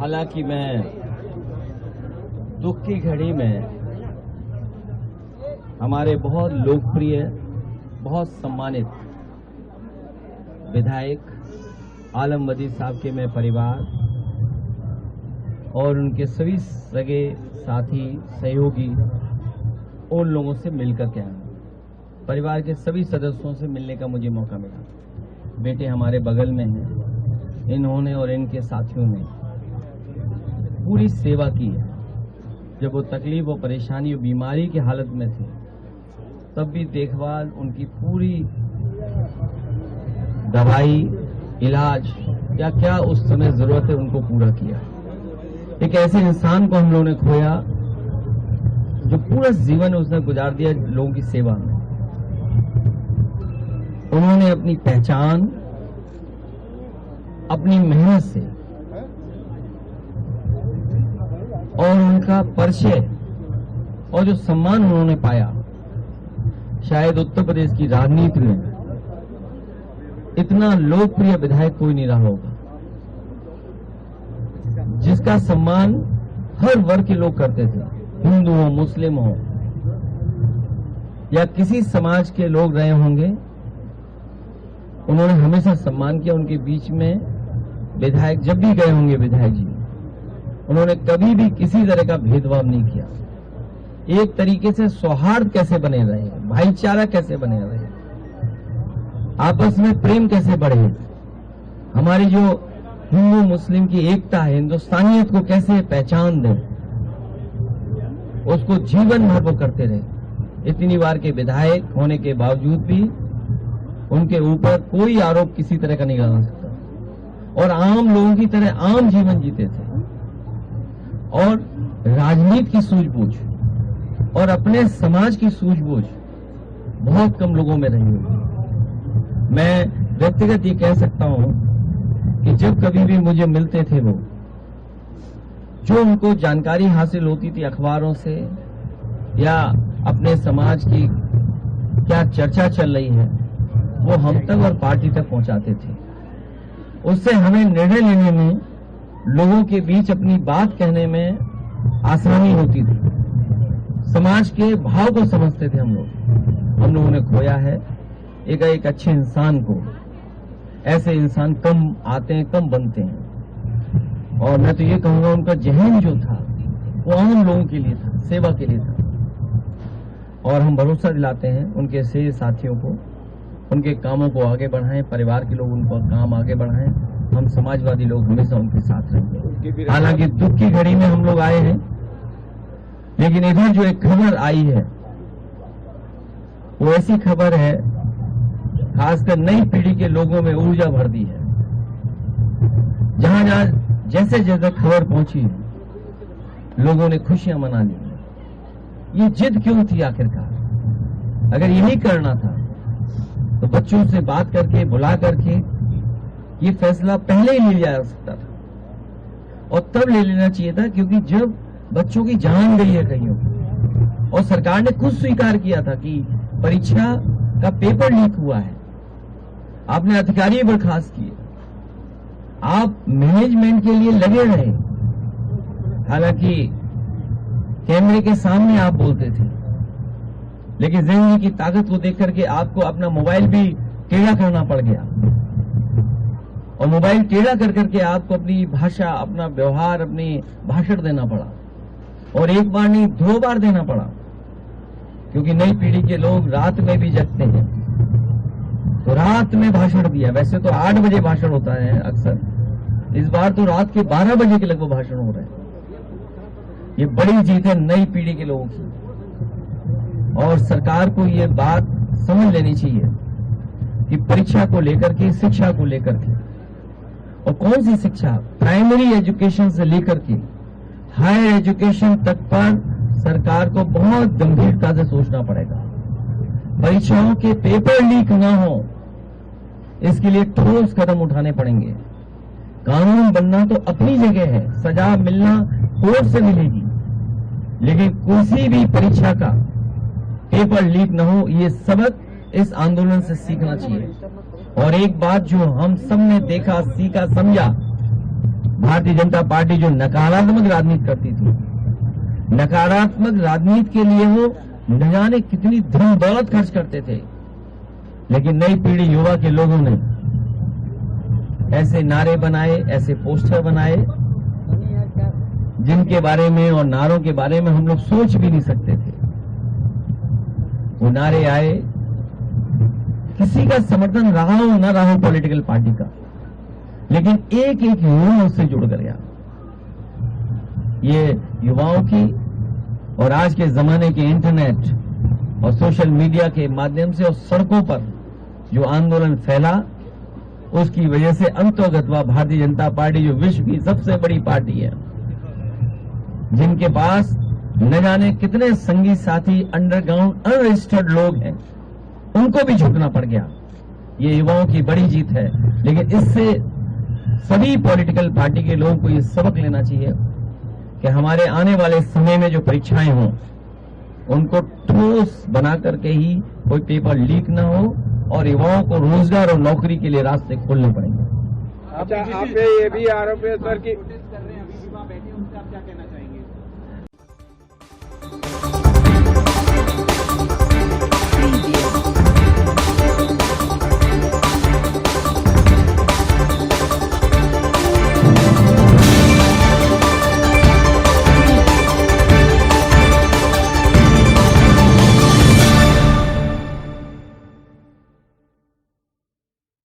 हालांकि मैं दुख की घड़ी में हमारे बहुत लोकप्रिय, बहुत सम्मानित विधायक आलम वजीर साहब के मैं परिवार और उनके सभी सगे साथी सहयोगी उन लोगों से मिलकर के आया। परिवार के सभी सदस्यों से मिलने का मुझे मौका मिला। बेटे हमारे बगल में हैं, इन्होंने और इनके साथियों ने पूरी सेवा की है। जब वो तकलीफ और परेशानी और बीमारी की हालत में थे तब भी देखभाल, उनकी पूरी दवाई, इलाज, क्या क्या उस समय जरूरत है उनको पूरा किया। एक ऐसे इंसान को हम लोगों ने खोया जो पूरा जीवन उसने गुजार दिया लोगों की सेवा में। उन्होंने अपनी पहचान अपनी मेहनत से और उनका परिचय और जो सम्मान उन्होंने पाया, शायद उत्तर प्रदेश की राजनीति में इतना लोकप्रिय विधायक कोई नहीं रहा होगा जिसका सम्मान हर वर्ग के लोग करते थे, हिंदू हो, मुस्लिम हो या किसी समाज के लोग रहे होंगे। उन्होंने हमेशा सम्मान किया। उनके बीच में विधायक जब भी गए होंगे, विधायक जी, उन्होंने कभी भी किसी तरह का भेदभाव नहीं किया। एक तरीके से सौहार्द कैसे बने रहे, भाईचारा कैसे बने रहे, आपस में प्रेम कैसे बढ़े, हमारी जो हिंदू मुस्लिम की एकता है, हिंदुस्तानियत को कैसे पहचान दें, उसको जीवन भर वो करते रहे। इतनी बार के विधायक होने के बावजूद भी उनके ऊपर कोई आरोप किसी तरह का नहीं लगा सकता और आम लोगों की तरह आम जीवन जीते थे और राजनीति की सूझबूझ और अपने समाज की सूझबूझ बहुत कम लोगों में रही होगी। मैं व्यक्तिगत ये कह सकता हूं कि जब कभी भी मुझे मिलते थे वो, जो उनको जानकारी हासिल होती थी अखबारों से या अपने समाज की क्या चर्चा चल रही है, वो हम तक और पार्टी तक पहुंचाते थे। उससे हमें निर्णय लेने में, लोगों के बीच अपनी बात कहने में आसानी होती थी। समाज के भाव को समझते थे हम लोग। हम लोगों ने खोया है एक अच्छे इंसान को। ऐसे इंसान कम आते हैं, कम बनते हैं। और मैं तो ये कहूंगा उनका जहन जो था वो आम लोगों के लिए था, सेवा के लिए था। और हम भरोसा दिलाते हैं उनके से साथियों को, उनके कामों को आगे बढ़ाएं, परिवार के लोग उनको काम आगे बढ़ाएं। हम समाजवादी लोग हमेशा उनके साथ रहेंगे। हालांकि दुख की घड़ी में हम लोग आए हैं, लेकिन इधर जो एक खबर आई है वो ऐसी खबर है, खासकर नई पीढ़ी के लोगों में ऊर्जा भर दी है। जहां जहां जैसे जैसे खबर पहुंची, लोगों ने खुशियां मना ली। ये जिद क्यों थी आखिरकार? अगर यही करना था तो बच्चों से बात करके, बुला करके ये फैसला पहले ही लिया जा सकता था और तब ले लेना चाहिए था, क्योंकि जब बच्चों की जान गई है कहीं और सरकार ने खुद स्वीकार किया था कि परीक्षा का पेपर लीक हुआ है, आपने अधिकारी बर्खास्त किए, आप मैनेजमेंट के लिए लगे रहे। हालांकि कैमरे के सामने आप बोलते थे, लेकिन जिंदगी की ताकत को देख करके आपको अपना मोबाइल भी टेढ़ा करना पड़ गया और मोबाइल टेढ़ा कर करके आपको अपनी भाषा, अपना व्यवहार, अपनी भाषण देना पड़ा। और एक बार नहीं, 2 बार देना पड़ा, क्योंकि नई पीढ़ी के लोग रात में भी जगते हैं। तो रात में भाषण दिया। वैसे तो 8 बजे भाषण होता है अक्सर, इस बार तो रात के 12 बजे के लगभग भाषण हो रहे हैं। ये बड़ी जीत है नई पीढ़ी के लोगों की और सरकार को ये बात समझ लेनी चाहिए कि परीक्षा को लेकर के, शिक्षा को लेकर के, और कौन सी शिक्षा, प्राइमरी एजुकेशन से लेकर के हायर एजुकेशन तक पर सरकार को बहुत गंभीरता से सोचना पड़ेगा। परीक्षाओं के पेपर लीक न हो, इसके लिए ठोस कदम उठाने पड़ेंगे। कानून बनना तो अपनी जगह है, सजा मिलना कोर्ट से मिलेगी, लेकिन किसी भी परीक्षा का पेपर लीक न हो, ये सबक इस आंदोलन से सीखना चाहिए। और एक बात जो हम सब ने देखा, सीखा, समझा, भारतीय जनता पार्टी जो नकारात्मक राजनीति करती थी, नकारात्मक राजनीति के लिए वो न जाने कितनी धन दौलत खर्च करते थे, लेकिन नई पीढ़ी युवा के लोगों ने ऐसे नारे बनाए, ऐसे पोस्टर बनाए जिनके बारे में और नारों के बारे में हम लोग सोच भी नहीं सकते थे। वो नारे आए, किसी का समर्थन रहा हो न रहा हो पॉलिटिकल पार्टी का, लेकिन एक एक युवा उससे जुड़ कर गया। ये युवाओं की और आज के जमाने के इंटरनेट और सोशल मीडिया के माध्यम से और सड़कों पर जो आंदोलन फैला, उसकी वजह से अंतोगत्वा भारतीय जनता पार्टी जो विश्व की सबसे बड़ी पार्टी है, जिनके पास न जाने कितने संगी साथी अंडरग्राउंड अनरजिस्टर्ड लोग हैं, उनको भी झुकना पड़ गया। ये युवाओं की बड़ी जीत है। लेकिन इससे सभी पॉलिटिकल पार्टी के लोगों को ये सबक लेना चाहिए कि हमारे आने वाले समय में जो परीक्षाएं हों, उनको ठोस बना करके ही कोई पेपर लीक ना हो और युवाओं को रोजगार और नौकरी के लिए रास्ते खोलने पड़ेंगे। अच्छा, आप पे ये भी आरोप है सर कि प्रोटेस्ट कर रहे हैं, अभी भी वहां बैठे हैं, उनसे आप क्या कहना चाहेंगे?